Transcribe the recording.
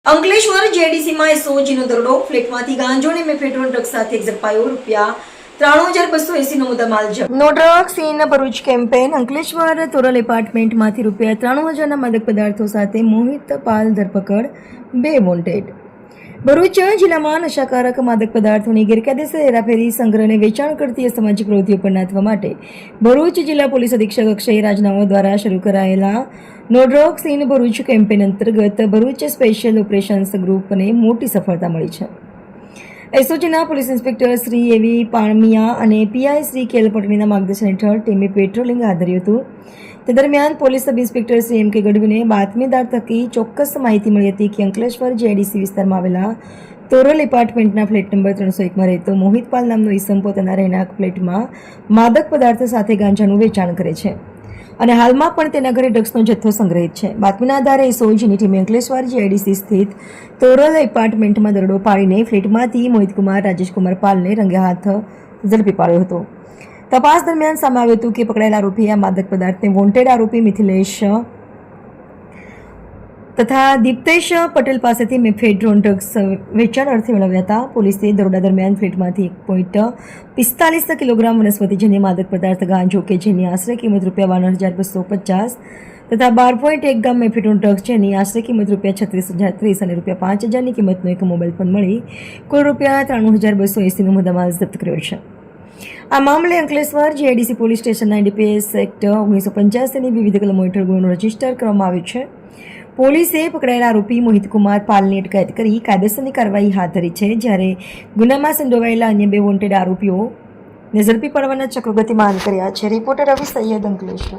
અંકલેશ્વર જેડીસીમાં એસઓજીનો દરોડો, ફ્લેટમાંથી ગાંજો અને mephedrone drugs સાથે ઝડપાયો. ₹93,280 નો મુદ્દામાલ જપ્ત. No drugs in Bharuch campaign. Ankleshwar Toral એપાર્ટમેન્ટમાંથી ₹93,000 ના માદક પદાર્થો સાથે મોહિત પાલ ધરપકડ, 2 વોન્ટેડ. ભરૂચ જિલ્લામાં નશાકારક માદક પદાર્થોની ગેરકાયદેસર હેરાફેરી, સંગ્રહ અને વેચાણ કરતી અસામાજિક પ્રવૃત્તિઓ પર નાથવા માટે ભરૂચ જિલ્લા પોલીસ અધિક્ષક અક્ષય રાજરાવો દ્વારા શરૂ કરાયેલા no drugs in Bharuch campaign અંતર્ગત ભરૂચ સ્પેશિયલ ઓપરેશન્સ ગ્રુપને મોટી સફળતા મળી છે. એસઓજીના પોલીસ ઇન્સ્પેક્ટર શ્રી એવી પાણમિયા અને પીઆઈ શ્રી કેલ પટેલના માર્ગદર્શન હેઠળ ટીમે પેટ્રોલિંગ હાથ ધર્યું હતું. તે દરમિયાન પોલીસ સબ ઇન્સ્પેક્ટર શ્રી એમ કે ગઢવીને બાતમીદાર થકી ચોક્કસ માહિતી મળી હતી કે અંકલેશ્વર જેડીસી વિસ્તારમાં આવેલા તોરલ એપાર્ટમેન્ટના ફ્લેટ નંબર 301માં રહેતો મોહિત પાલ નામનો ઈસમ પોતાના રહેણાંક ફ્લેટમાં માદક પદાર્થ સાથે ગાંજાનું વેચાણ કરે છે અને હાલમાં પણ તેના ઘરે ડ્રગ્સનો જથ્થો સંગ્રહિત છે. બાતમીના આધારે એસઓજીની ટીમે અંકલેશ્વર જેડીસી સ્થિત તોરલ એપાર્ટમેન્ટમાં દરોડો પાડીને ફ્લેટમાંથી મોહિતકુમાર રાજેશકુમાર પાલને રંગે હાથ ઝડપી પાડ્યો હતો. તપાસ દરમિયાન સામે આવ્યું હતું કે પકડાયેલા આરોપી આ માદક પદાર્થને વોન્ટેડ આરોપી મિથિલેશ તથા દીપ્તેશ પટેલ પાસેથી મેફેડ્રોન ડ્રગ્સ વેચાણ અર્થે મેળવ્યા હતા. પોલીસે દરોડા દરમિયાન ફ્લેટમાંથી 1.45 કિલોગ્રામ વનસ્પતિજન્ય માદક પદાર્થ ગાંજો કે જેની આશરે કિંમત ₹52,250 તથા 12.1 ગ્રામ મેફેડ્રોન ડ્રગ્સ જેની આશરે કિંમત ₹36,030 અને ₹5,000ની કિંમતનો એક મોબાઈલ ફોન મળી કુલ ₹93,280 નો મુદ્દામાલ જપ્ત કર્યો છે. આ મામલે અંકલેશ્વર જેડીસી પોલીસ સ્ટેશનના એનડીપીએસ એક્ટ 1985ની વિવિધ કલમો હેઠળ ગુનો રજીસ્ટર કરવામાં આવ્યો છે. પોલીસે પકડાયેલા આરોપી મોહિતકુમાર પાલની અટકાયત કરી કાયદેસરની કાર્યવાહી હાથ ધરી છે, જ્યારે ગુનામાં સંડોવાયેલા અન્ય 2 વોન્ટેડ આરોપીઓને ઝડપી પાડવાના ચક્રો ગતિમાન કર્યા છે. રિપોર્ટર રવિ સૈયદ, અંકલેશ્વર.